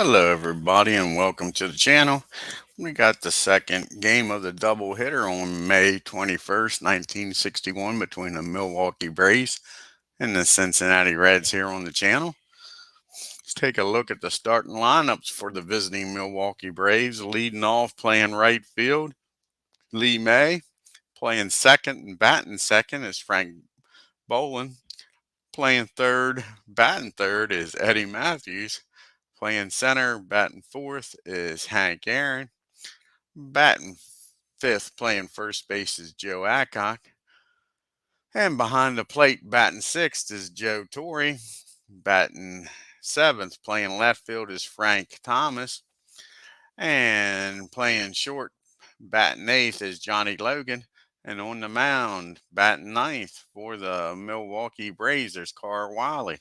Hello everybody and welcome to the channel. We got the second game of the doubleheader on May 21st, 1961 between the Milwaukee Braves and the Cincinnati Reds here on the channel. Let's take a look at the starting lineups for the visiting Milwaukee Braves. Leading off playing right field, Lee May. Playing second and batting second is Frank Bolin. Playing third, batting third is Eddie Matthews. Playing center, batting fourth is Hank Aaron. Batting fifth, playing first base is Joe Adcock. And behind the plate, batting sixth is Joe Torre. Batting seventh, playing left field is Frank Thomas. And playing short, batting eighth is Johnny Logan. And on the mound, batting ninth for the Milwaukee Braves, there's Carl Wiley.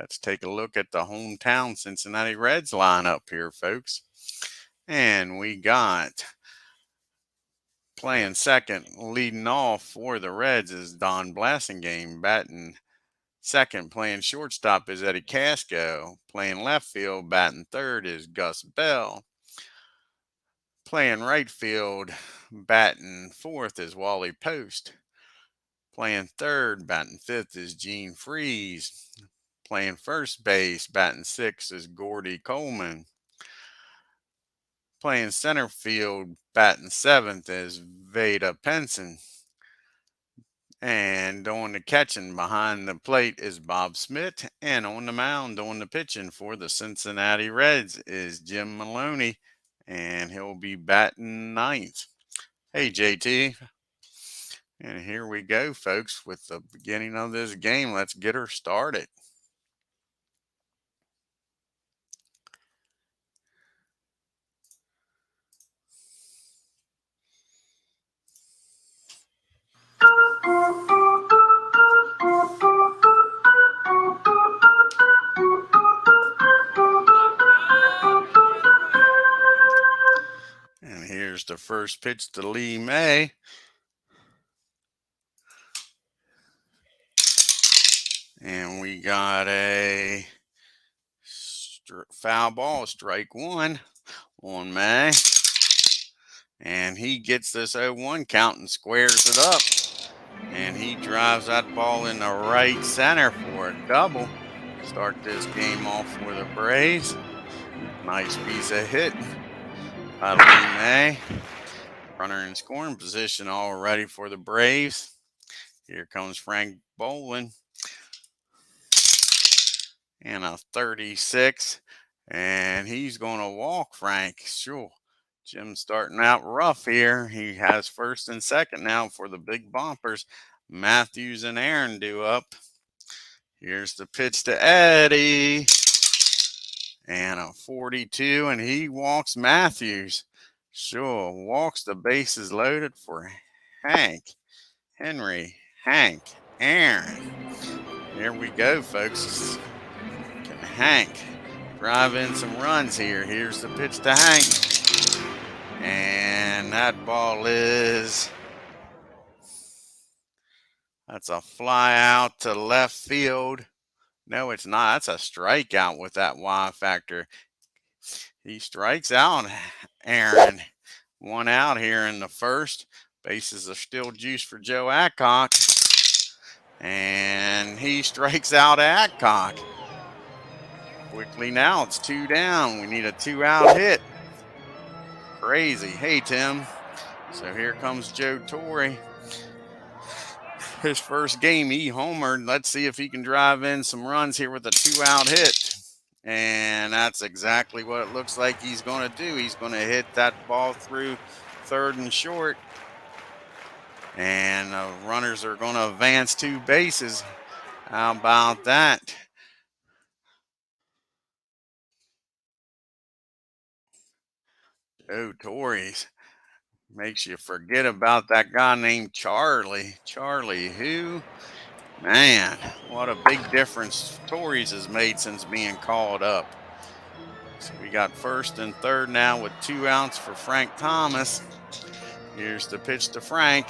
Let's take a look at the hometown Cincinnati Reds lineup here, folks. And we got playing second, leading off for the Reds is Don Blasingame. Batting second, playing shortstop is Eddie Casco. Playing left field, batting third is Gus Bell. Playing right field, batting fourth is Wally Post. Playing third, batting fifth is Gene Freeze. Playing first base, batting sixth is Gordy Coleman. Playing center field, batting seventh is Veda Penson. And on the catching behind the plate is Bob Smith. And on the mound on the pitching for the Cincinnati Reds is Jim Maloney. And he'll be batting ninth. Hey, JT. And here we go, folks, with the beginning of this game. Let's get her started. And here's the first pitch to Lee May. And we got a foul ball, strike one on May. And he gets this 0-1 count and squares it up. And he drives that ball in the right center for a double. Start this game off for the Braves. Nice piece of hit by Lee May. Runner in scoring position all ready for the Braves. Here comes Frank Bolin. And a 36. And he's going to walk Frank. Sure. Jim's starting out rough here. He has first and second now for the big bumpers. Matthews and Aaron due up. Here's the pitch to Eddie. And a 42, and he walks Matthews. Sure, walks the bases loaded for Hank, Henry, Hank, Aaron. Here we go, folks. Can Hank drive in some runs here? Here's the pitch to Hank. And that ball that's a fly out to left field. No, it's not. That's a strikeout with that Y factor. He strikes out Aaron. One out here in the first. Bases are still juiced for Joe Adcock. And he strikes out Adcock. Quickly now, it's two down. We need a two-out hit. Crazy. Hey, Tim. So here comes Joe Torre. His first game, he homered. Let's see if he can drive in some runs here with a two-out hit. And that's exactly what it looks like he's going to do. He's going to hit that ball through third and short. And the runners are going to advance two bases. How about that? Oh, Torres makes you forget about that guy named Charlie. Charlie who? Man, what a big difference Torres has made since being called up. So we got first and third now with 2 outs for Frank Thomas. Here's the pitch to Frank.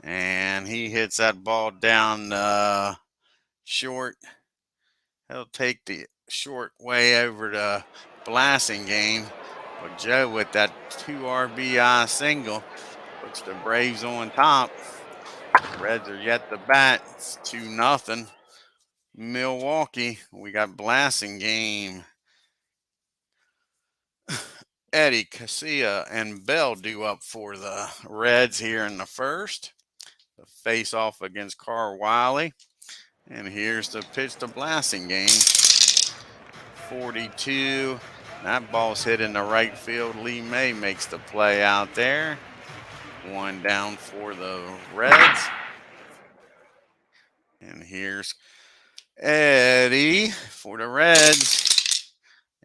And he hits that ball down short. He'll take the short way over to Blasting Game. But Joe with that 2 RBI single puts the Braves on top. Reds are yet to bat. It's 2-0. Milwaukee. We got Blasting Game. Eddie, Casilla, and Bell due up for the Reds here in the first. The face off against Carl Wiley. And here's the pitch to Blasting Game. 42. That ball's hit in the right field. Lee May makes the play out there. 1 down for the Reds. And here's Eddie for the Reds.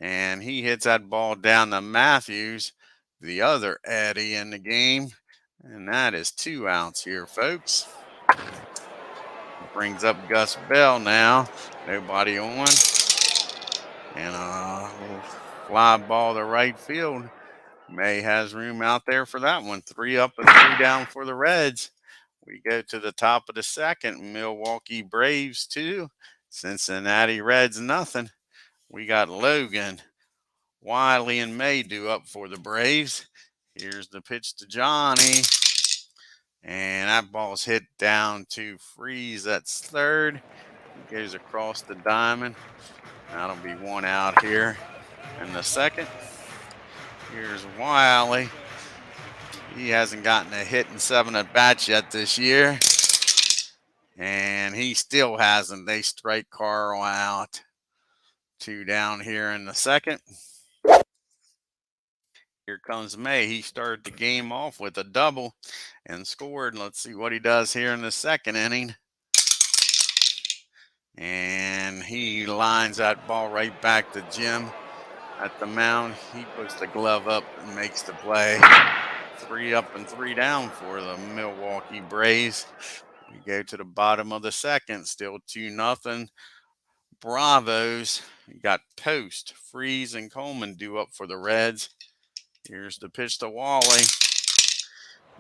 And he hits that ball down to Matthews, the other Eddie in the game. And that is 2 outs here, folks. Brings up Gus Bell now. Nobody on. And a fly ball to right field. May has room out there for that one. 3 up and 3 down for the Reds. We go to the top of the second. Milwaukee Braves 2. Cincinnati Reds 0. We got Logan, Wiley, and May due up for the Braves. Here's the pitch to Johnny. And that ball's hit down to Freeze. That's third. He goes across the diamond. That'll be 1 out here in the second. Here's Wiley. He hasn't gotten a hit in 7 at-bats yet this year. And he still hasn't. They strike Carl out. 2 down here in the second. Here comes May. He started the game off with a double and scored. Let's see what he does here in the second inning. And he lines that ball right back to Jim at the mound. He puts the glove up and makes the play. 3 up and 3 down for the Milwaukee Braves. We go to the bottom of the second. Still 2-0. Bravos. We got Post, Freeze, and Coleman due up for the Reds. Here's the pitch to Wally.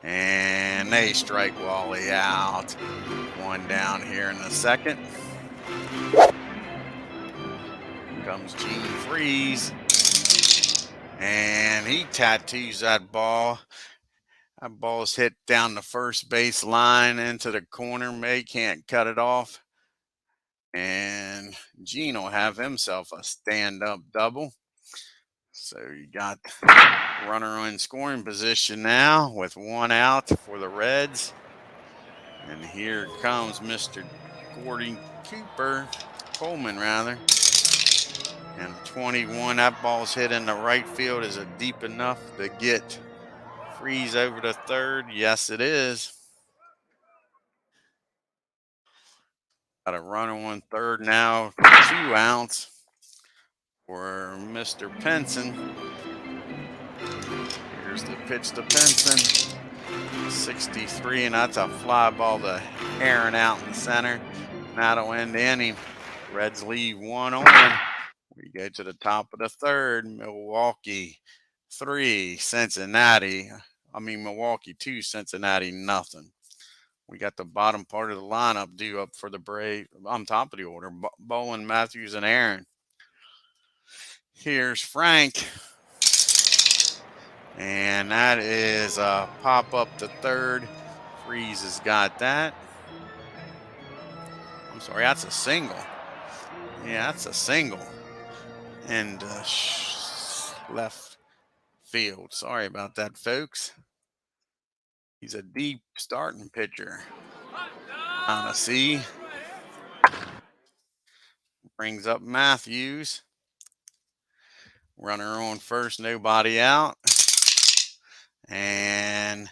And they strike Wally out. 1 down here in the second. Comes Gene Freeze. And he tattoos that ball. That ball's hit down the first base line into the corner. May can't cut it off. And Gene will have himself a stand-up double. So you got runner in scoring position now with 1 out for the Reds. And here comes Mr. Gordon Coleman rather. And 21, that ball's hit in the right field. Is it deep enough to get Freeze over to third? Yes, it is. Got a runner on third now, 2 outs for Mr. Penson. Here's the pitch to Penson. 63, and that's a fly ball to Aaron out in center. That'll end the inning. Reds leave 1 on. We go to the top of the third. Milwaukee 3, Milwaukee 2, Cincinnati 0. We got the bottom part of the lineup due up for the Braves. On top of the order, Bolin, Matthews, and Aaron. Here's Frank. And that is a pop up to third. Freeze has got that. I'm sorry, that's a single. Yeah, that's a single. And left field. Sorry about that, folks. He's a deep starting pitcher. On a C. Brings up Matthews. Runner on first, nobody out. And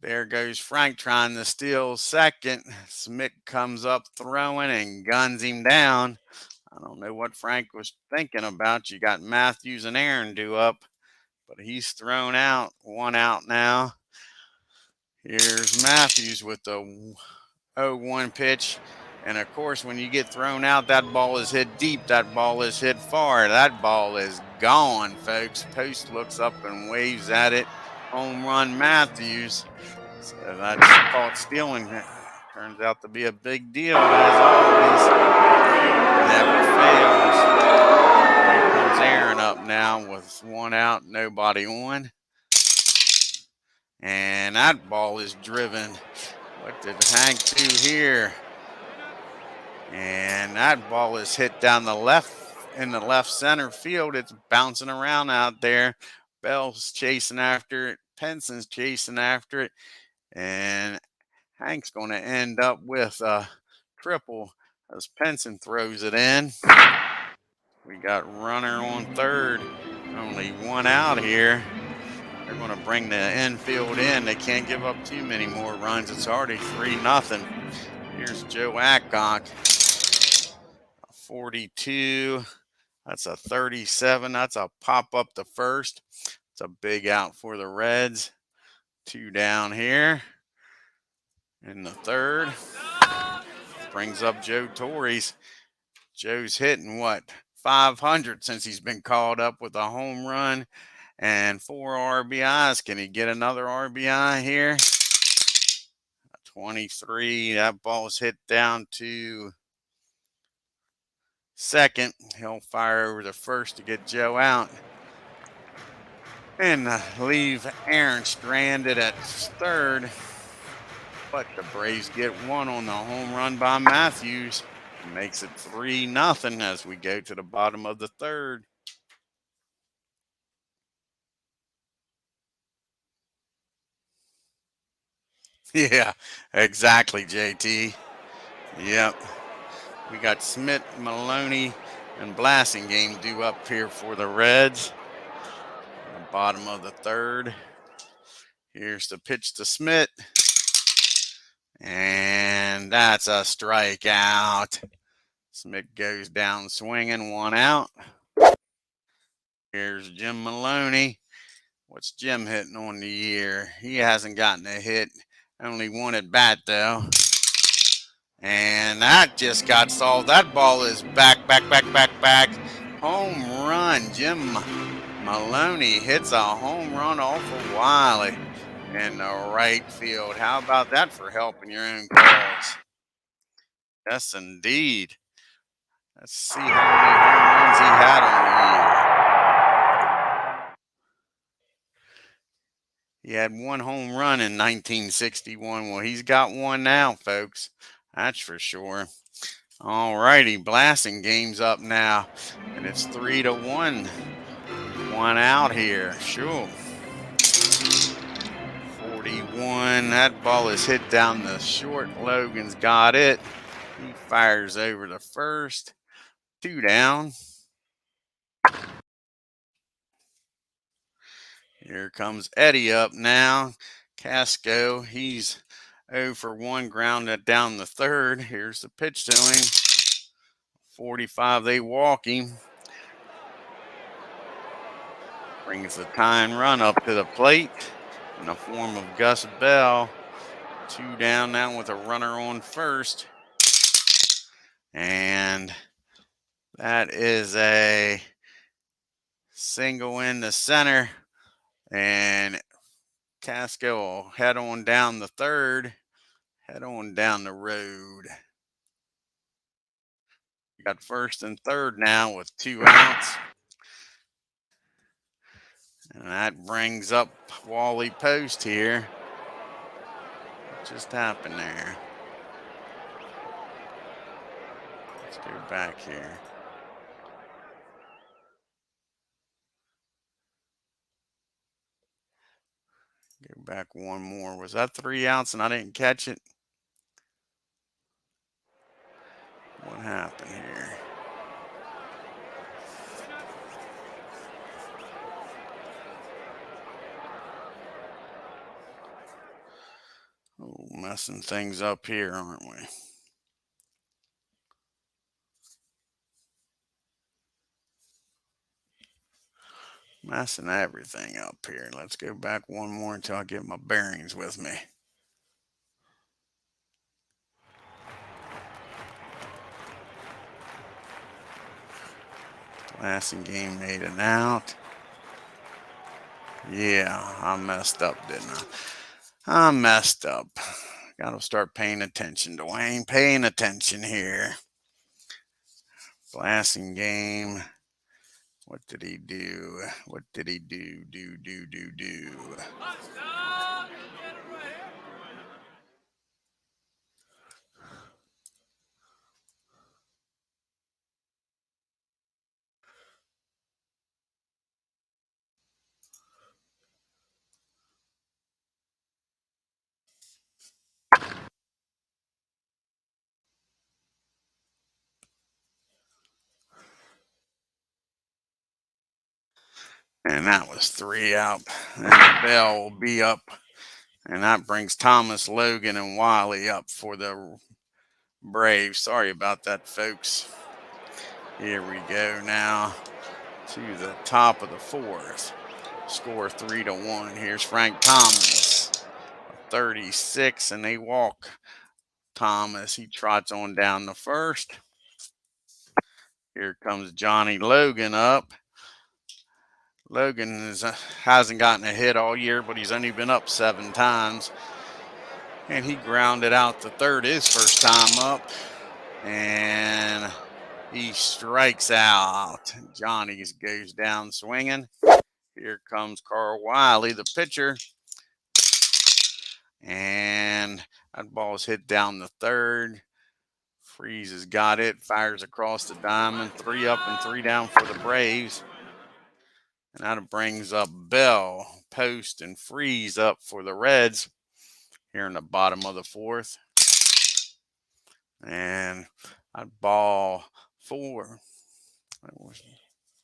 there goes Frank trying to steal second. Smith comes up throwing and guns him down. I don't know what Frank was thinking about. You got Matthews and Aaron due up, but he's thrown out. 1 out now. Here's Matthews with the 0-1 pitch. And, of course, when you get thrown out, that ball is hit deep. That ball is hit far. That ball is gone, folks. Post looks up and waves at it. Home run Matthews. So that's caught stealing Turns out to be a big deal, as always. Never fails. Here comes Aaron up now with one out, nobody on. And that ball is driven. What did Hank do here? And that ball is hit down the left in the left center field. It's bouncing around out there. Bell's chasing after it. Penson's chasing after it. And Hank's going to end up with a triple as Penson throws it in. We got runner on third. Only one out here. They're going to bring the infield in. They can't give up too many more runs. It's already 3-0. Here's Joe Adcock. 42. That's a 37. That's a pop up to first. It's a big out for the Reds. 2 down here in the third. Brings up Joe Torres. Joe's hitting what? 500 since he's been called up with a home run and 4 RBIs. Can he get another RBI here? 23. That ball's hit down to second. He'll fire over to first to get Joe out and leave Aaron stranded at third. But the Braves get one on the home run by Matthews. Makes it 3-0 as we go to the bottom of the third. Yeah, exactly, JT. Yep. We got Smith, Maloney, and Blasingame due up here for the Reds. The bottom of the third. Here's the pitch to Smith. And that's a strikeout. Smith goes down swinging, 1 out. Here's Jim Maloney. What's Jim hitting on the year? He hasn't gotten a hit. Only 1 at bat, though. And that just got solved. That ball is back. Home run. Jim Maloney hits a home run off of Wiley in the right field. How about that for helping your own cause? Yes, indeed. Let's see how many home runs he had on the year. He had 1 home run in 1961. Well, he's got 1 now, folks. That's for sure. All righty, Blasingame's up now, and it's 3-1. 1 out here. Sure. 41. That ball is hit down the short. Logan's got it. He fires over to first. 2 down. Here comes Eddie up now. Casco, he's 0 for 1, grounded down the third. Here's the pitch to him. 45, they walk him. Brings the tying run up to the plate in the form of Gus Bell. 2 down now with a runner on first. And that is a single in the center. And Casco will head on down the third, head on down the road. We got first and third now with 2 outs. And that brings up Wally Post here. What just happened there? Let's go back here. Go back one more. Was that 3 outs and I didn't catch it? What happened here? Oh, messing things up here, aren't we? Messing everything up here. Let's go back one more until I get my bearings with me. Blasingame made an out. Yeah, I messed up, didn't I? I messed up. Got to start paying attention, Dwayne. Paying attention here. Blasting game. What did he do? What did he do? Do. And that was 3 out. And the bell will be up. And that brings Thomas, Logan, and Wiley up for the Braves. Sorry about that, folks. Here we go now to the top of the 4th. Score 3-1. Here's Frank Thomas, 36, and they walk Thomas. He trots on down the 1st. Here comes Johnny Logan up. Logan hasn't gotten a hit all year, but he's only been up 7 times. And he grounded out the 3rd his first time up. And he strikes out. Johnny goes down swinging. Here comes Carl Wiley, the pitcher. And that ball is hit down the 3rd. Freeze has got it. Fires across the diamond. 3 up and 3 down for the Braves. And that brings up Bell, Post, and Freeze up for the Reds here in the bottom of the 4th. And that ball 4.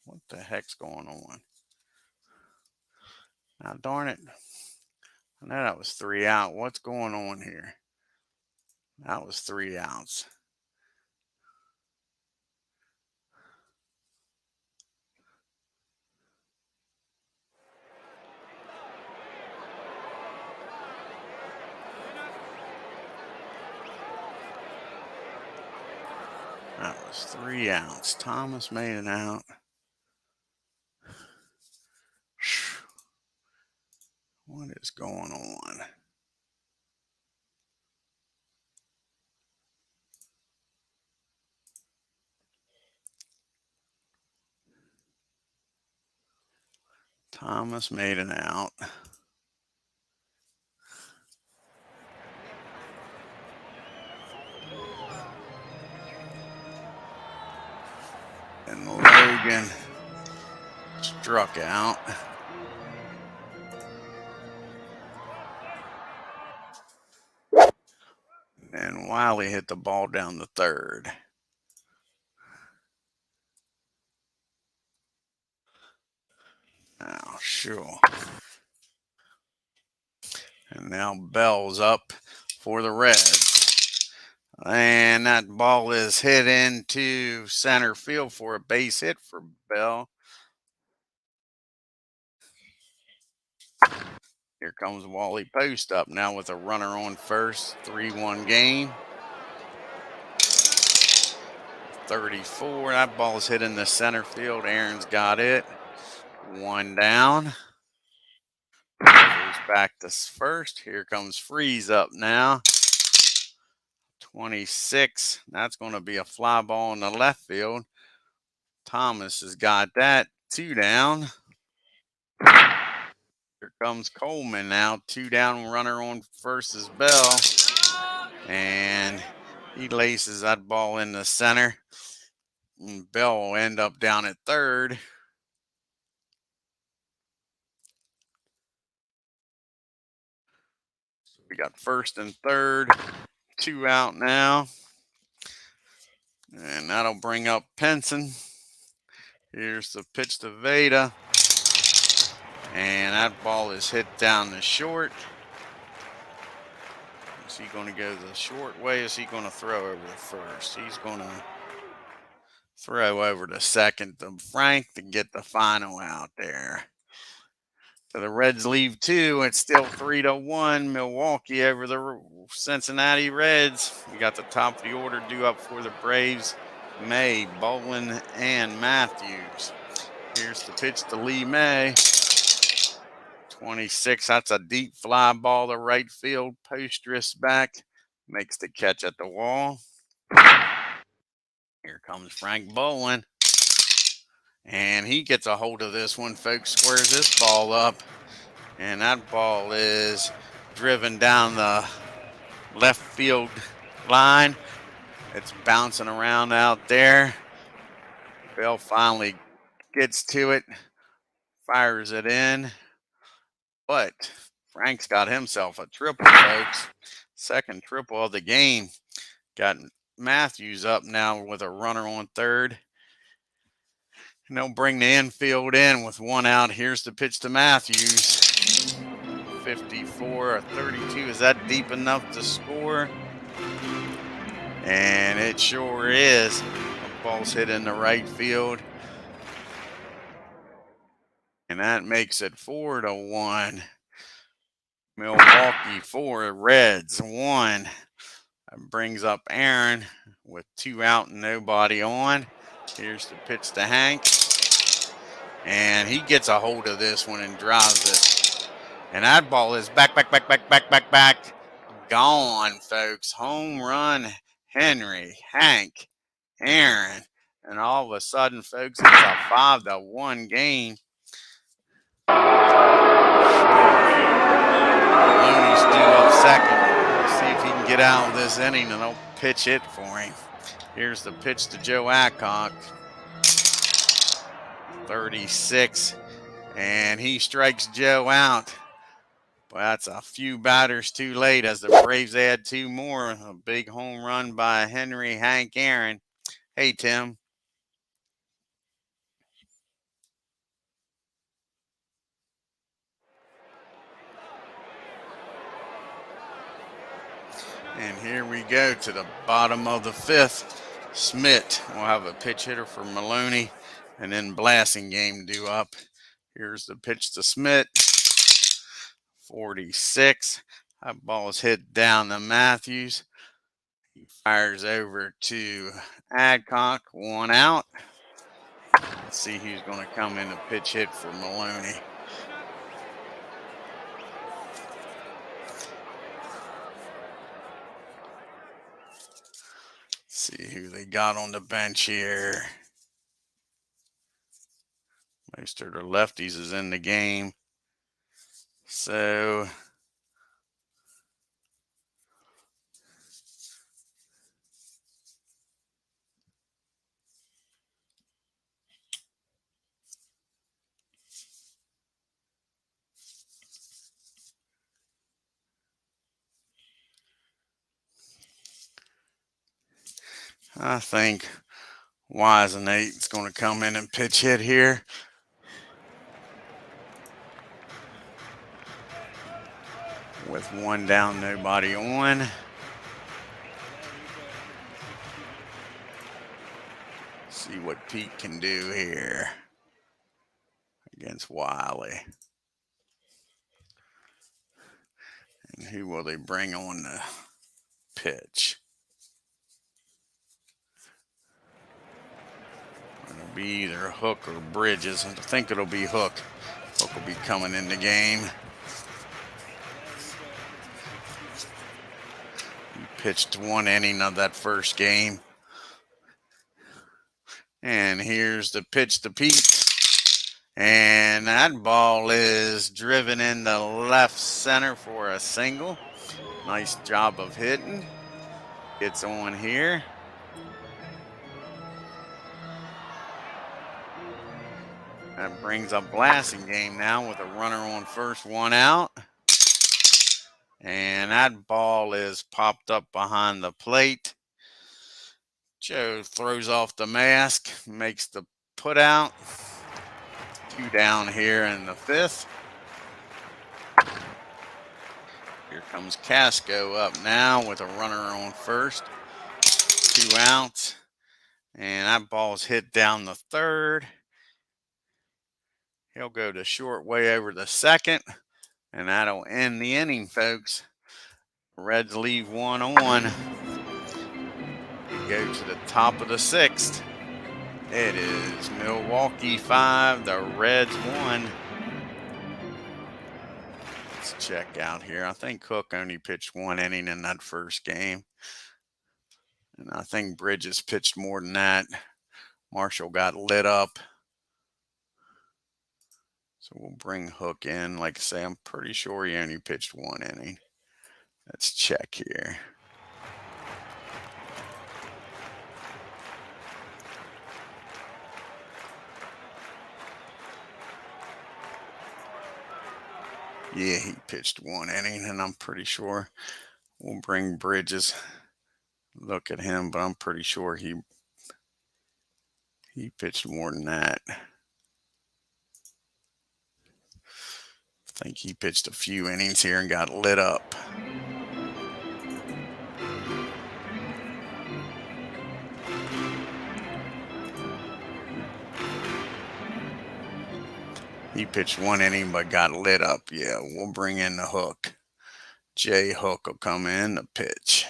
What the heck's going on? Now, darn it. I know that was 3 out. What's going on here? That was 3 outs. That was 3 outs. Thomas made an out. What is going on? Thomas made an out. And Logan struck out. And Wiley hit the ball down the 3rd. Now, sure. And now Bell's up for the Reds. And that ball is hit into center field for a base hit for Bell. Here comes Wally Post up now with a runner on first. 3-1 game. 34. That ball is hit in the center field. Aaron's got it. 1 down. Goes back to first. Here comes Freeze up now. 26. That's going to be a fly ball in the left field. Thomas has got that. 2 down. Here comes Coleman now. 2 down, runner on first is Bell. And he laces that ball in the center. And Bell will end up down at 3rd. So we got 1st and 3rd. 2 out now. And that'll bring up Penson. Here's the pitch to Veda. And that ball is hit down the short. Is he going to go the short way? Is he going to throw over to first? He's going to throw over to second to Frank to get the final out there. So the Reds leave 2. It's still 3-1. Milwaukee over the Cincinnati Reds. We got the top of the order due up for the Braves. May, Bolin, and Matthews. Here's the pitch to Lee May. 26, that's a deep fly ball to right field. Post drifts back, makes the catch at the wall. Here comes Frank Bowling. And he gets a hold of this one, folks. Squares this ball up. And that ball is driven down the left field line. It's bouncing around out there. Bell finally gets to it, fires it in. But Frank's got himself a triple, folks. Second triple of the game. Got Matthews up now with a runner on third. And they'll bring the infield in with one out. Here's the pitch to Matthews. 54 or 32. Is that deep enough to score? And it sure is. The ball's hit in the right field. And that makes it 4-1. Milwaukee 4, Reds 1. That brings up Aaron with 2 out and nobody on. Here's the pitch to Hank. And he gets a hold of this one and drives it. And that ball is back. Gone, folks. Home run, Henry, Hank, Aaron. And all of a sudden, folks, it's a 5-1 game. Maloney's due up second. Let's see if he can get out of this inning, and they'll pitch it for him. Here's the pitch to Joe Adcock. 36, and he strikes Joe out. But that's a few batters too late as the Braves add 2 more. A big home run by Henry, Hank, Aaron. Hey, Tim. And here we go to the bottom of the 5th. Smith will have a pitch hitter for Maloney, and then blasting game due up. Here's the pitch to Smith. 46. That ball is hit down to Matthews. He fires over to Adcock. 1 out. Let's see who's going to come in to pitch hit for Maloney. See who they got on the bench here. Most of the lefties is in the game. So I think Nate is going to come in and pitch hit here. With 1 down, nobody on. See what Pete can do here against Wiley. And who will they bring on the pitch? It'll be either Hook or Bridges. I think it'll be Hook. Hook will be coming in the game. He pitched 1 inning of that first game. And here's the pitch to Pete. And that ball is driven in the left center for a single. Nice job of hitting. Gets on here. That brings up blasting game now with a runner on first, 1 out. And that ball is popped up behind the plate. Joe throws off the mask, makes the put out. 2 down here in the 5th. Here comes Casco up now with a runner on first. 2 outs. And that ball's hit down the 3rd. He'll go to short way over the 2nd. And that'll end the inning, folks. Reds leave 1 on. We go to the top of the 6th. It is Milwaukee 5, the Reds 1. Let's check out here. I think Cook only pitched 1 inning in that first game. And I think Bridges pitched more than that. Marshall got lit up. So we'll bring Hook in. Like I say, I'm pretty sure he only pitched 1 inning. Let's check here. Yeah, he pitched 1 inning, and I'm pretty sure we'll bring Bridges. Look at him, but I'm pretty sure he pitched more than that. I think he pitched a few innings here and got lit up. He pitched 1 inning but got lit up. Yeah, we'll bring in the Hook. Jay Hook will come in to pitch.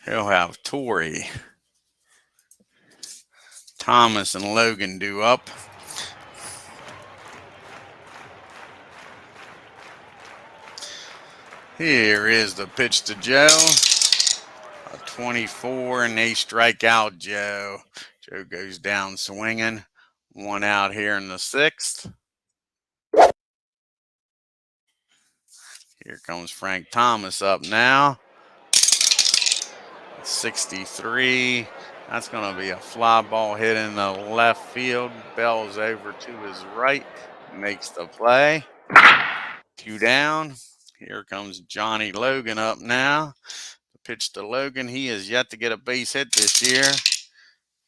He'll have Torrey, Thomas, and Logan due up. Here is the pitch to Joe. A 24, and they strike out Joe. Joe goes down swinging. 1 out here in the 6th. Here comes Frank Thomas up now. 63. That's going to be a fly ball hit in the left field. Bell's over to his right. Makes the play. 2 down. Here comes Johnny Logan up now. The pitch to Logan. He has yet to get a base hit this year.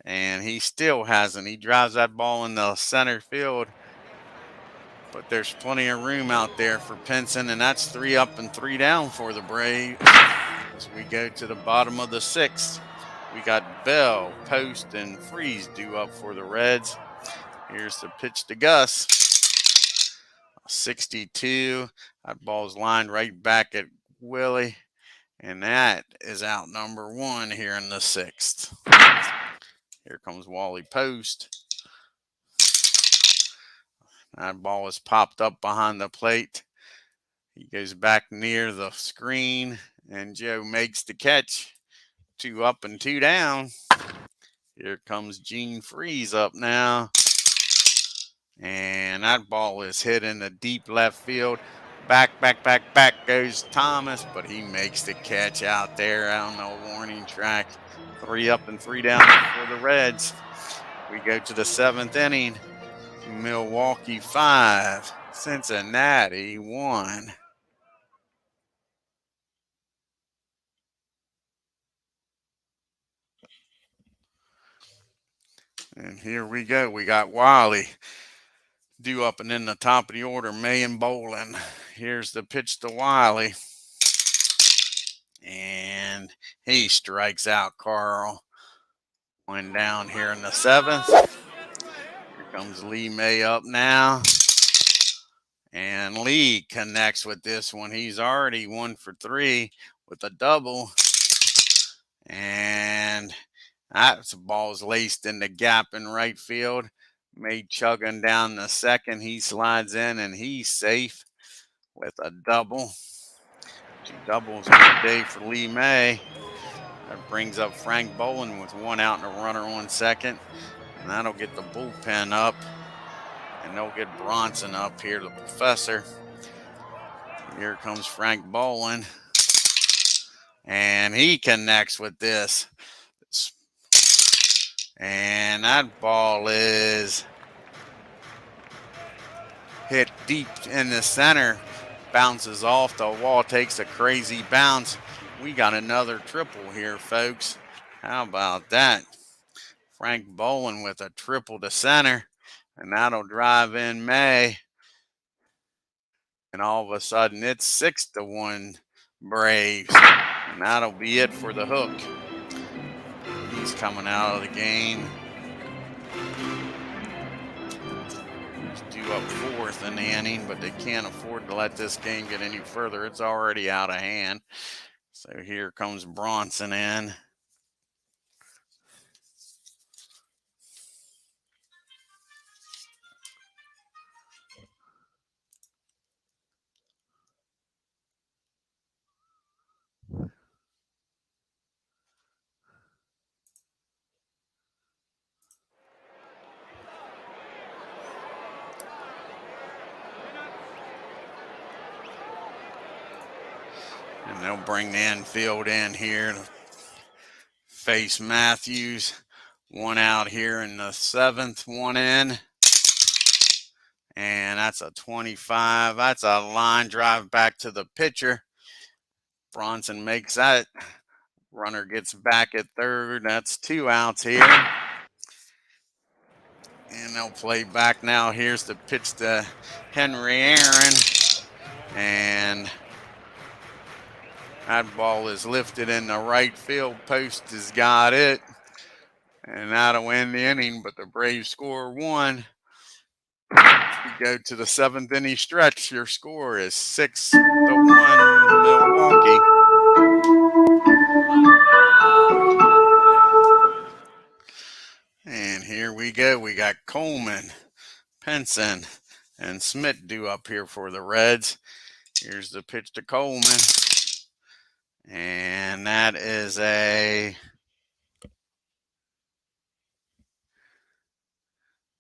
And he still hasn't. He drives that ball in the center field. But there's plenty of room out there for Pinson. And that's 3 up and 3 down for the Braves. As we go to the bottom of the 6th, we got Bell, Post, and Freeze due up for the Reds. Here's the pitch to Gus. 62. That ball's lined right back at Willie. And that is out number 1 here in the 6th. Here comes Wally Post. That ball is popped up behind the plate. He goes back near the screen, and Joe makes the catch. 2 up and 2 down. Here comes Gene Freeze up now. And that ball is hit in the deep left field. Back goes Thomas, but he makes the catch out there on the warning track. 3 up and 3 down for the Reds. We go to the 7th inning. Milwaukee 5, Cincinnati 1. And here we go. We got Wiley due up and in the top of the order, May and Bolin. Here's the pitch to Wiley. And he strikes out Carl. 1 down here in the 7th. Here comes Lee May up now. And Lee connects with this one. He's already 1 for 3 with a double. And that ball's laced in the gap in right field. May chugging down the 2nd. He slides in and he's safe with a double. 2 doubles on the day for Lee May. That brings up Frank Bolin with 1 out and a runner on 2nd. And that'll get the bullpen up. And they'll get Bronson up here, the professor. Here comes Frank Bolin. And he connects with this. And that ball is hit deep in the center. Bounces off the wall, takes a crazy bounce. We got another triple here, folks. How about that? Frank Bolin with a triple to center. And that'll drive in May. And all of a sudden, it's 6-1 Braves. And that'll be it for the Hook. He's coming out of the game. He's due up 4th in the inning, but they can't afford to let this game get any further. It's already out of hand. So here comes Bronson in. They'll bring the infield in here to face Matthews. One out here in the 7th, one in. And that's a 25. That's a line drive back to the pitcher. Bronson makes that. Runner gets back at 3rd. That's 2 outs here. And they'll play back now. Here's the pitch to Henry Aaron. And that ball is lifted in the right field. Post has got it. And that'll end the inning, but the Braves score 1. You go to the 7th inning stretch. Your score is 6-1 Milwaukee. And here we go. We got Coleman, Penson, and Smith due up here for the Reds. Here's the pitch to Coleman. And that is a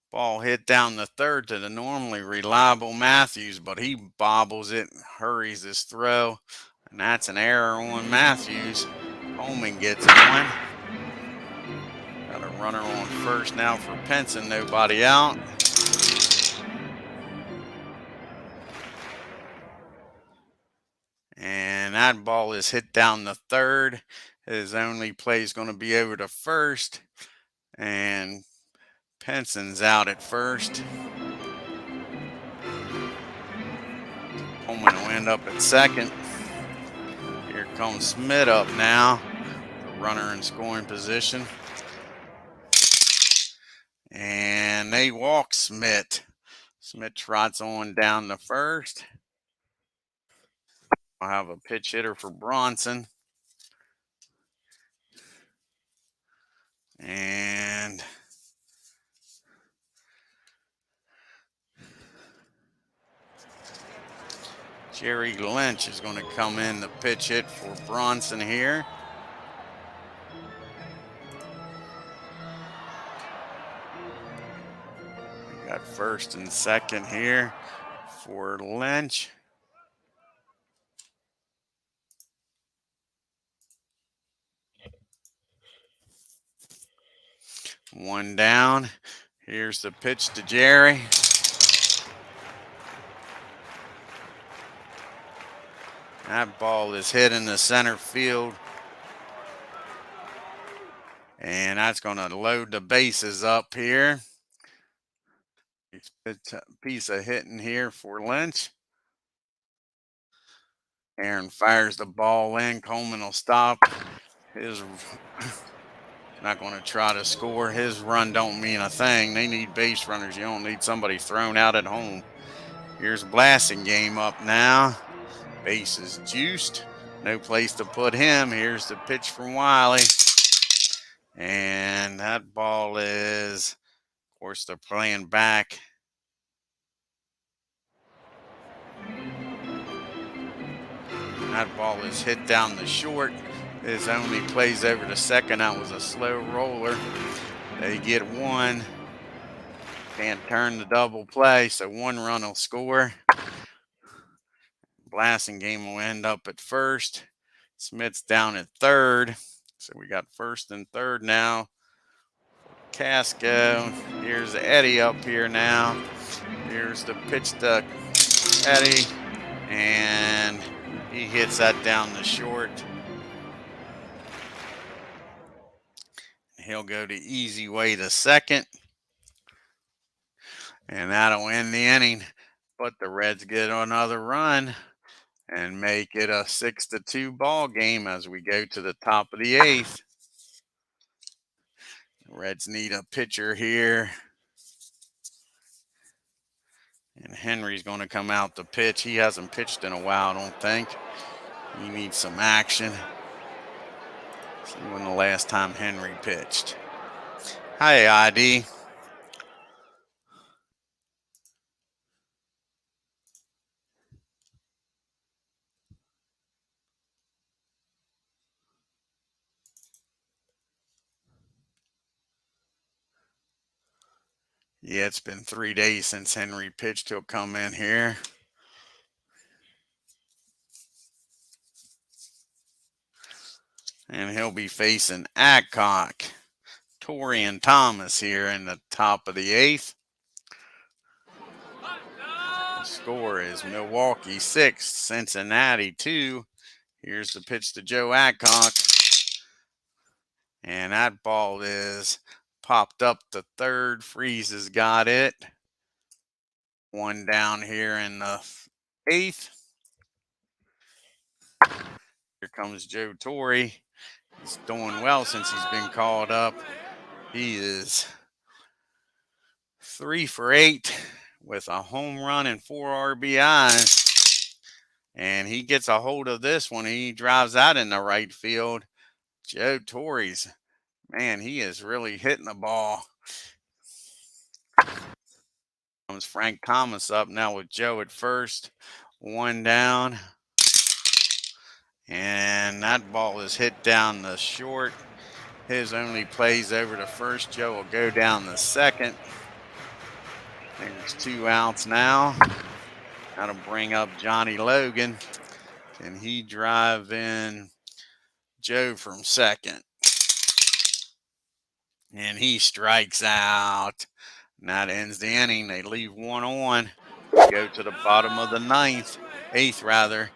ball hit down the 3rd to the normally reliable Matthews, but he bobbles it, hurries his throw, and that's an error on Matthews. Coleman gets one. Got a runner on first now for Penson, nobody out. And that ball is hit down the 3rd. His only play is going to be over to first. And Penson's out at first. Coleman will end up at second. Here comes Smith up now. The runner in scoring position. And they walk Smith. Smith trots on down to first. I'll have a pitch hitter for Bronson. And Jerry Lynch is going to come in the pitch hit for Bronson here. We got first and second here for Lynch. One down. Here's the pitch to Jerry. That ball is hit in the center field. And that's going to load the bases up here. Piece of hitting here for Lynch. Aaron fires the ball in. Coleman will stop. Not going to try to score. His run don't mean a thing. They need base runners. You don't need somebody thrown out at home. Here's Blasingame up now. Base is juiced. No place to put him. Here's the pitch from Wiley. And that ball is, of course, they're playing back. That ball is hit down the short. His only plays over to second. That was a slow roller. They get one. Can't turn the double play, so 1 run will score. Blasingame will end up at first. Smith's down at 3rd. So we got first and 3rd now. Casco. Here's Eddie up here now. Here's the pitch to Eddie. And he hits that down the short. He'll go to easy way to second. And that'll end the inning. But the Reds get another run and make it a 6-2 ball game as we go to the top of the 8th. The Reds need a pitcher here. And Henry's going to come out to pitch. He hasn't pitched in a while, I don't think. He needs some action. See when the last time Henry pitched. Hi, ID. Yeah, it's been 3 days since Henry pitched. He'll come in here. And he'll be facing Adcock. Torrey and Thomas here in the top of the 8th. The score is Milwaukee 6, Cincinnati 2. Here's the pitch to Joe Adcock. And that ball is popped up to third. Freeze has got it. One down here in the 8th. Here comes Joe Torrey. He's doing well since he's been called up. He is 3 for 8 with a home run and 4 RBIs. And he gets a hold of this one. He drives out in the right field. Joe Torrey's, man, he is really hitting the ball. Comes Frank Thomas up now with Joe at first. One down. And that ball is hit down the short. His only plays over to first. Joe will go down the second. There's 2 outs now. That'll bring up Johnny Logan. Can he drive in Joe from second? And he strikes out. And that ends the inning. They leave 1 on. Go to the bottom of the 8th rather.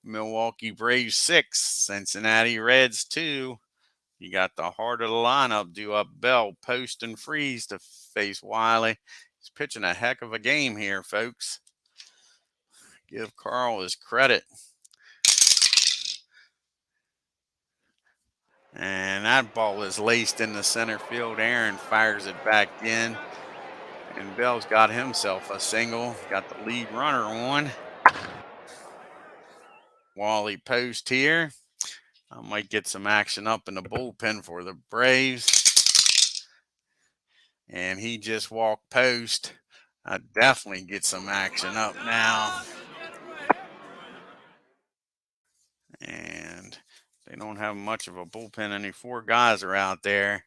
Milwaukee Braves 6, Cincinnati Reds 2. You got the heart of the lineup due up Bell, Post, and Freeze to face Wiley. He's pitching a heck of a game here, folks. Give Carl his credit. And that ball is laced in the center field. Aaron fires it back in. And Bell's got himself a single. Got the lead runner on. Wally Post here. I might get some action up in the bullpen for the Braves. And he just walked Post. I definitely get some action up now. And they don't have much of a bullpen. Only 4 guys are out there.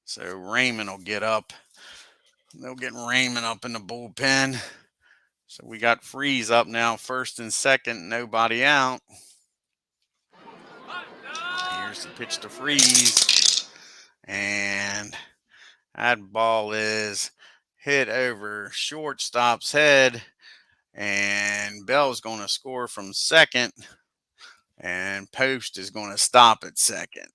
So Raymond will get up. They'll get Raymond up in the bullpen. So we got Freeze up now, first and second, nobody out. Here's the pitch to Freeze. And that ball is hit over shortstop's head. And Bell's going to score from second. And Post is going to stop at second.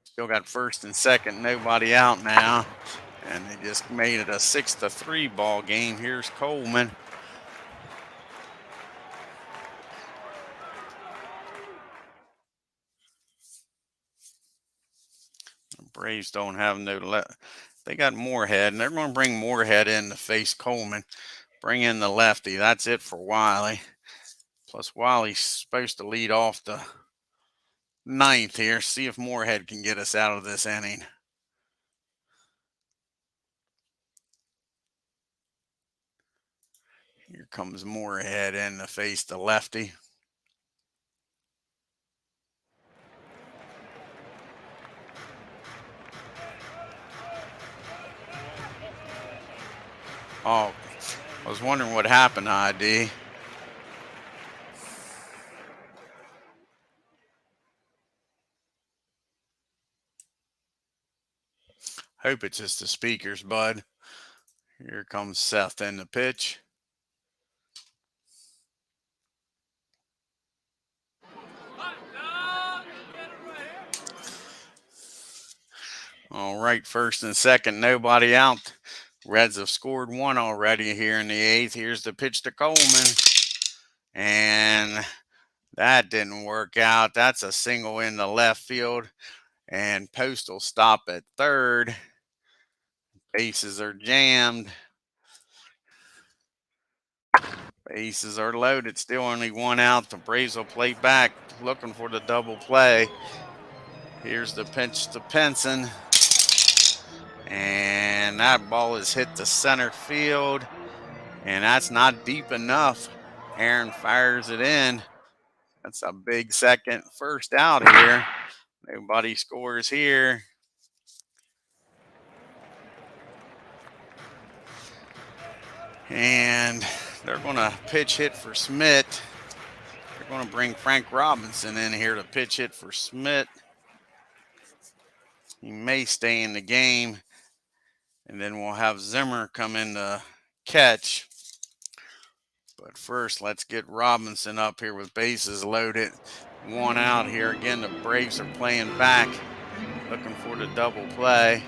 Still got first and second, nobody out now. And they just made it a 6-3 ball game. Here's Coleman. The Braves don't have no left. They got Moorhead, and they're going to bring Moorhead in to face Coleman. Bring in the lefty. That's it for Wiley. Plus, Wiley's supposed to lead off the 9th here. See if Moorhead can get us out of this inning. Here comes Moorhead in to face the lefty. Oh, I was wondering what happened, ID. Hope it's just the speakers, bud. Here comes Seth in the pitch. All right, first and second, nobody out. Reds have scored 1 already here in the 8th. Here's the pitch to Coleman. And that didn't work out. That's a single in the left field. And Post will stop at third. Bases are jammed. Bases are loaded. Still only 1 out. The Braves will play back, looking for the double play. Here's the pitch to Pinson. And that ball is hit to center field. And that's not deep enough. Aaron fires it in. That's a big first out here. Nobody scores here. And they're going to pitch hit for Smith. They're going to bring Frank Robinson in here to pitch hit for Smith. He may stay in the game. And then we'll have Zimmer come in to catch. But first, let's get Robinson up here with bases loaded. One out here. Again, the Braves are playing back, looking for the double play.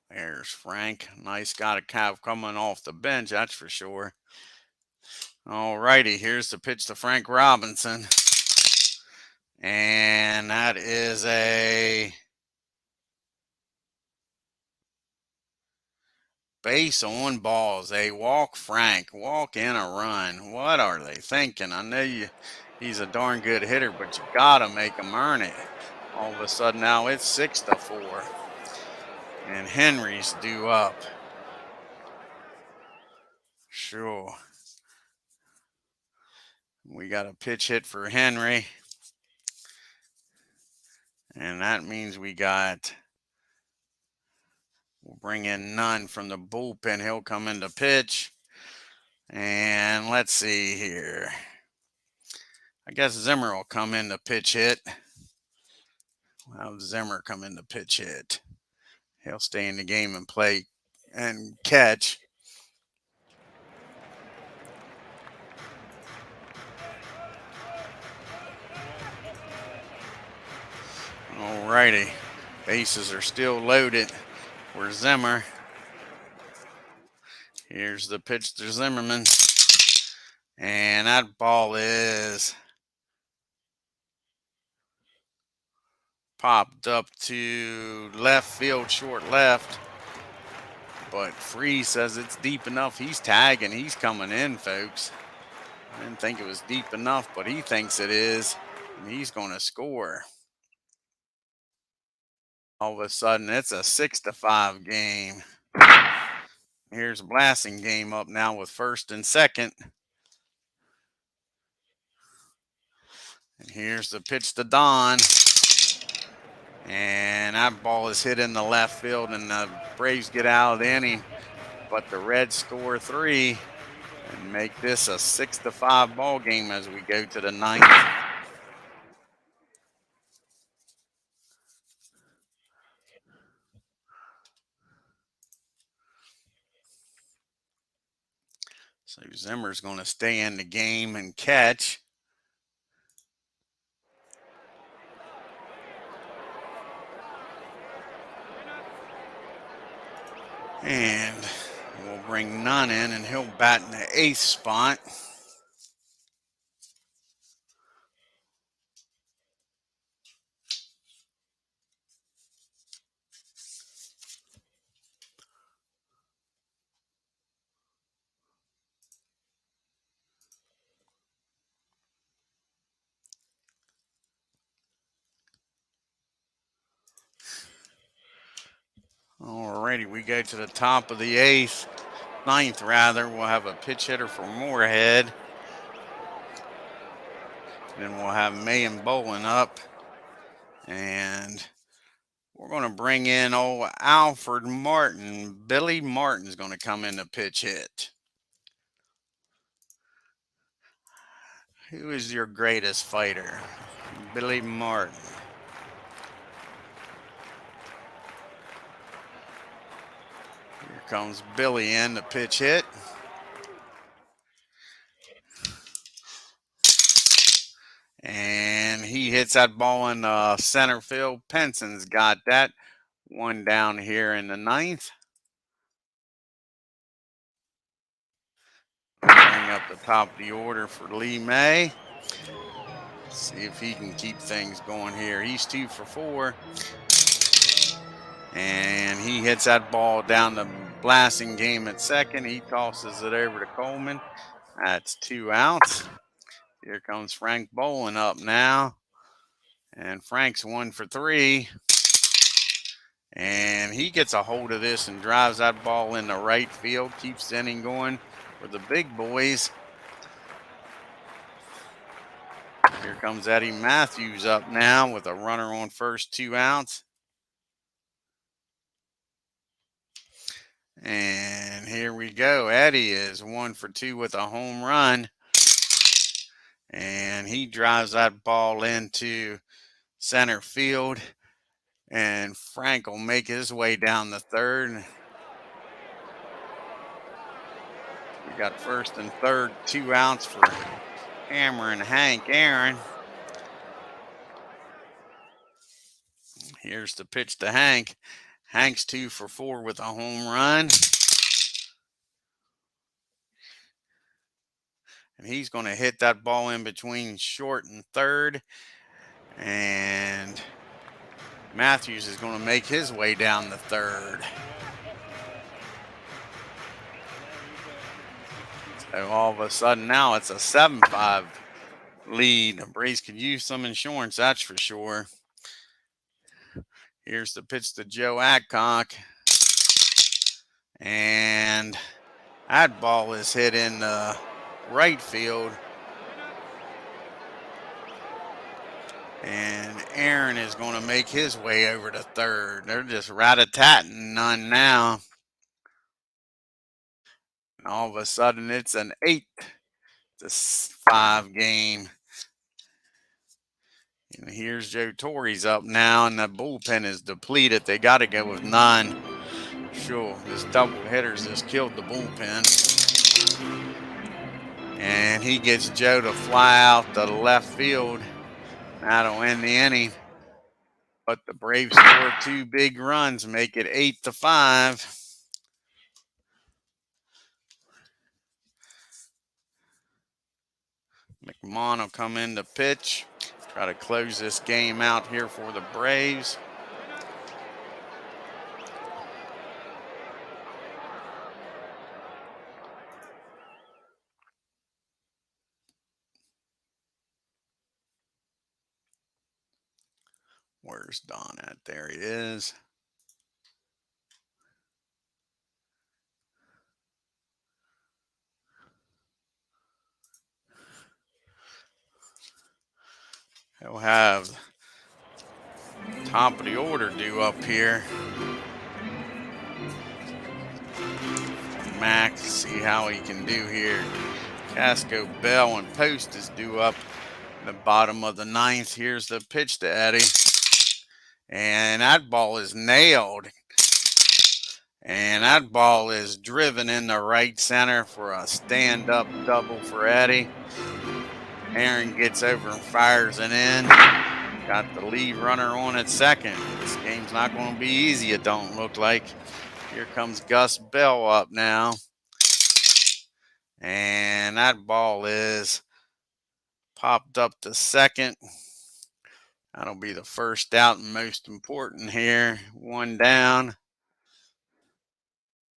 There's Frank. Nice got a calf coming off the bench, that's for sure. All righty, here's the pitch to Frank Robinson. And that is a base on balls. A walk, Frank. Walk and a run. What are they thinking? I know he's a darn good hitter, but you got to make him earn it. All of a sudden now it's 6-4. And Henry's due up. Sure. We got a pitch hit for Henry. And that means we'll bring in Nunn from the bullpen. He'll come in to pitch. And let's see here. I guess Zimmer will come in to pitch hit. We'll have Zimmer come in to pitch hit. He'll stay in the game and play and catch. All righty. Bases are still loaded for Zimmer. Here's the pitch to Zimmerman. And that ball is popped up to left field, short left. But Freeze says it's deep enough. He's tagging. He's coming in, folks. I didn't think it was deep enough, but he thinks it is. And he's going to score. All of a sudden, it's a 6-5 game. Here's a blasting game up now with first and second. And here's the pitch to Don. And that ball is hit in the left field, and the Braves get out of the inning. But the Reds score 3 and make this a 6-5 ball game as we go to the 9th. So Zimmer's going to stay in the game and catch. And we'll bring Nunn in, and he'll bat in the 8th spot. Alrighty, we go to the top of the 9th rather. We'll have a pitch hitter for Moorhead. Then we'll have May and Bolin up. And we're going to bring in old Alfred Martin. Billy Martin's going to come in to pitch hit. Who is your greatest fighter? Billy Martin. Here comes Billy in to pitch hit. And he hits that ball in center field. Penson's got that. One down here in the 9th. Bring up the top of the order for Lee May. See if he can keep things going here. He's 2 for 4. And he hits that ball down the blasting game at second. He tosses it over to Coleman. That's 2 outs. Here comes Frank Bolin up now. And Frank's 1 for 3. And he gets a hold of this and drives that ball in the right field. Keeps the inning going for the big boys. Here comes Eddie Matthews up now with a runner on first, 2 outs. And here we go. Eddie is 1 for 2 with a home run. And he drives that ball into center field. And Frank will make his way down the third. We got first and third, 2 outs for Hammer and Hank Aaron. Here's the pitch to Hank. Hank's 2 for 4 with a home run. And he's going to hit that ball in between short and third. And Matthews is going to make his way down the third. So all of a sudden now it's a 7-5 lead. The Braves could use some insurance, that's for sure. Here's the pitch to Joe Adcock. And that ball is hit in the right field. And Aaron is going to make his way over to third. They're just rat-a-tatting none now. And all of a sudden, it's an 8-5 game. And here's Joe Torre's up now, and the bullpen is depleted. They got to go with 9. Sure, this double hitters just killed the bullpen. And he gets Joe to fly out to left field. That'll end the inning. But the Braves score 2 big runs, make it 8-5. McMahon will come in to pitch. Try to close this game out here for the Braves. Where's Don at? There he is. He'll have top of the order due up here. Mac, see how he can do here. Casco, Bell, and Post is due up in the bottom of the 9th. Here's the pitch to Eddie. And that ball is nailed. And that ball is driven in the right center for a stand-up double for Eddie. Aaron gets over and fires it in. Got the lead runner on at second. This game's not going to be easy, it don't look like. Here comes Gus Bell up now. And that ball is popped up to second. That'll be the first out and most important here. 1 down.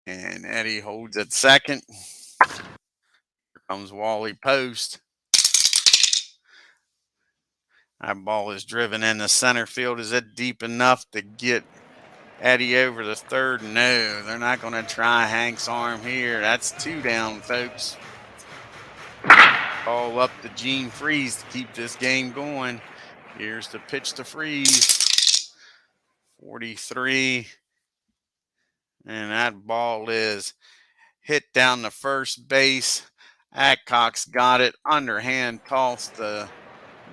And Eddie holds at second. Here comes Wally Post. That ball is driven in the center field. Is it deep enough to get Eddie over the third? No, they're not going to try Hank's arm here. That's 2 down, folks. All up to Gene Freeze to keep this game going. Here's the pitch to Freeze. 43. And that ball is hit down the first base. Adcock's got it. Underhand toss to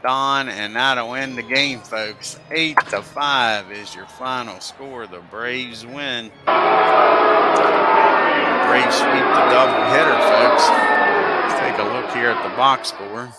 Don, and that'll end the game, folks. 8-5 is your final score. The Braves win. The Braves sweep the double hitter, folks. Let's take a look here at the box score.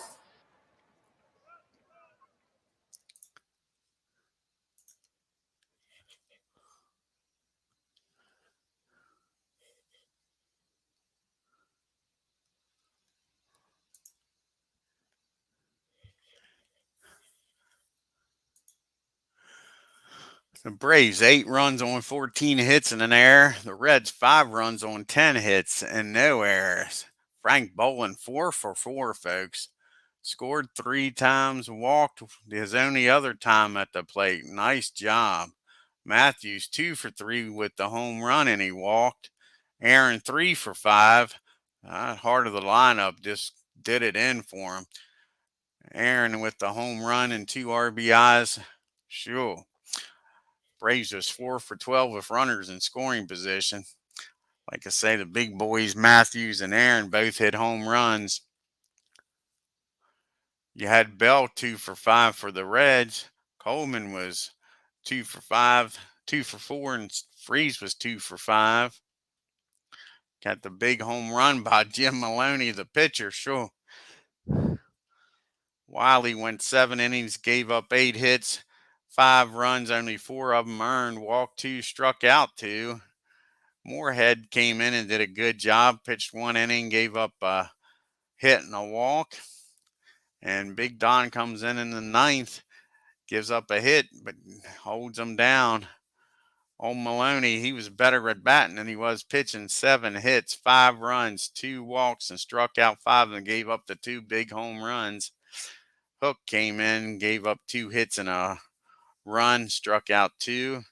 The Braves 8 runs on 14 hits and an error. The Reds 5 runs on 10 hits and no errors. Frank Boland 4 for 4, folks. Scored 3 times, walked his only other time at the plate. Nice job. Matthews 2 for 3 with the home run and he walked. Aaron 3 for 5. Heart of the lineup just did it in for him. Aaron with the home run and 2 RBIs. Sure. Braves was 4 for 12 with runners in scoring position. Like I say, the big boys, Matthews and Aaron, both hit home runs. You had Bell 2 for 5 for the Reds. Coleman was 2 for 5, 2 for 4, and Freeze was 2 for 5. Got the big home run by Jim Maloney, the pitcher. Sure. Wiley went 7 innings, gave up 8 hits, 5 runs, only 4 of them earned, walked 2, struck out 2. Moorhead came in and did a good job, pitched 1 inning, gave up a hit and a walk. And Big Don comes in the ninth, gives up a hit, but holds them down. Old Maloney, he was better at batting than he was pitching. 7 hits, 5 runs, 2 walks, and struck out 5 and gave up the 2 big home runs. Hook came in, gave up 2 hits and a run, struck out 2.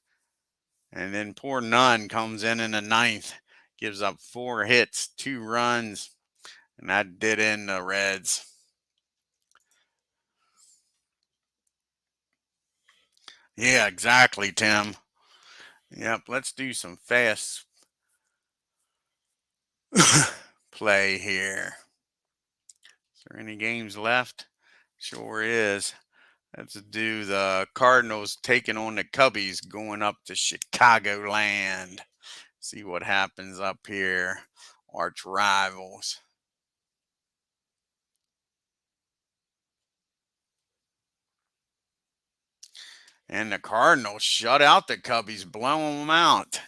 And then poor Nunn comes in the ninth, gives up 4 hits, 2 runs, and that did end the Reds. Yeah, exactly, Tim. Yep, let's do some fast play here. Is there any games left? Sure is. Let's do the Cardinals taking on the Cubbies going up to Chicagoland. See what happens up here. Arch rivals. And the Cardinals shut out the Cubbies, blowing them out.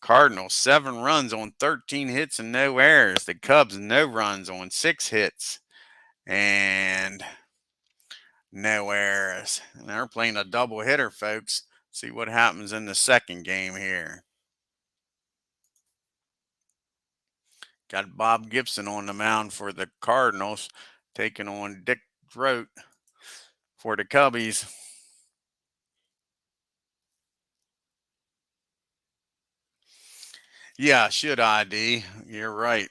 Cardinals 7 runs on 13 hits and no errors. The Cubs no runs on 6 hits and no errors. And they're playing a doubleheader, folks. See what happens in the second game here. Got Bob Gibson on the mound for the Cardinals, taking on Dick Rote for the Cubbies. Yeah, should ID. You're right.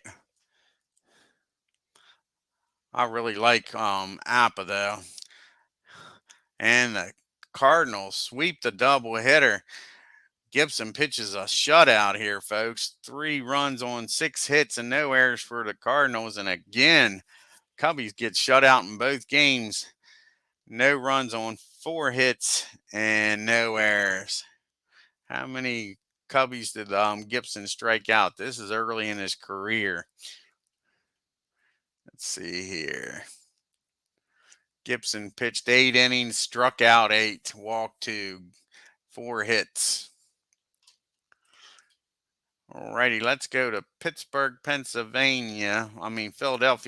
I really like Appa though. And the Cardinals sweep the doubleheader. Gibson pitches a shutout here, folks. 3 runs on 6 hits and no errors for the Cardinals. And again, Cubbies get shut out in both games. No runs on 4 hits and no errors. How many Cubbies did Gibson strike out? This is early in his career. Let's see here. Gibson pitched 8 innings, struck out 8, walked 2, 4 hits. Alrighty, let's go to Philadelphia,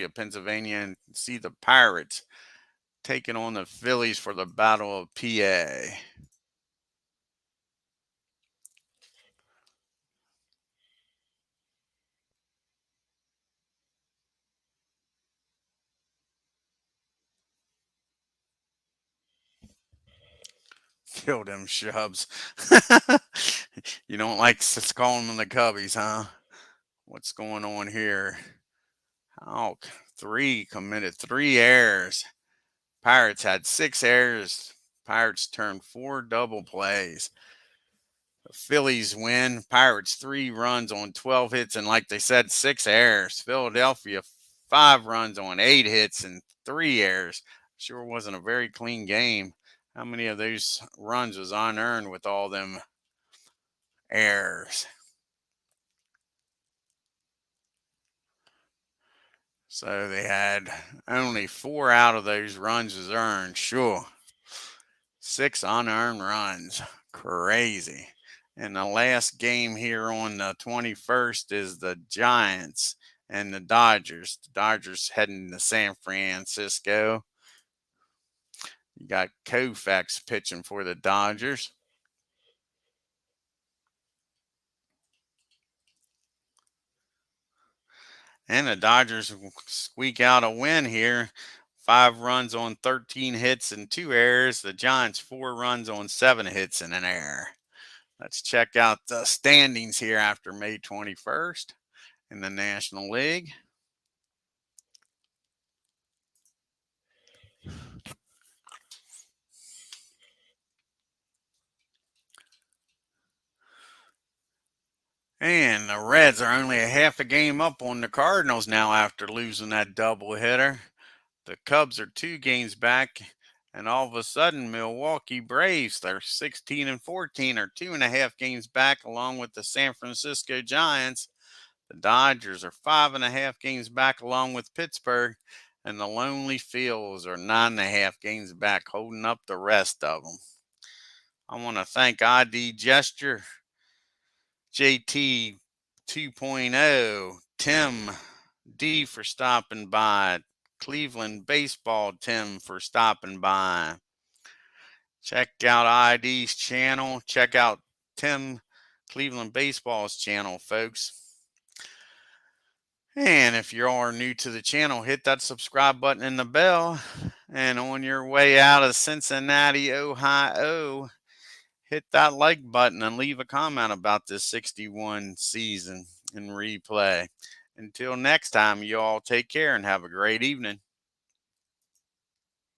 Pennsylvania, and see the Pirates taking on the Phillies for the Battle of PA. Kill them Shubs. You don't like calling them the Cubbies, huh? What's going on here? Hawk, 3 committed, 3 errors. Pirates had 6 errors. Pirates turned 4 double plays. The Phillies win. Pirates 3 runs on 12 hits and, like they said, 6 errors. Philadelphia 5 runs on 8 hits and 3 errors. Sure wasn't a very clean game. How many of those runs was unearned with all them errors? So they had only 4 out of those runs was earned. Sure. 6 unearned runs. Crazy. And the last game here on the 21st is the Giants and the Dodgers. The Dodgers heading to San Francisco. You got Koufax pitching for the Dodgers. And the Dodgers squeak out a win here. 5 runs on 13 hits and 2 errors. The Giants 4 runs on 7 hits and an error. Let's check out the standings here after May 21st in the National League. And the Reds are only a half a game up on the Cardinals now after losing that doubleheader. The Cubs are 2 games back, and all of a sudden, Milwaukee Braves, they're 16 and 14, are 2.5 games back, along with the San Francisco Giants. The Dodgers are 5.5 games back, along with Pittsburgh, and the Lonely Fields are 9.5 games back, holding up the rest of them. I want to thank ID Gesture, JT 2.0, Tim D for stopping by, Cleveland Baseball Tim for stopping by. Check out ID's channel. Check out Tim Cleveland Baseball's channel, folks. And if you are new to the channel, hit that subscribe button and the bell. And on your way out of Cincinnati, Ohio, hit that like button and leave a comment about this 61 season in replay. Until next time, you all take care and have a great evening.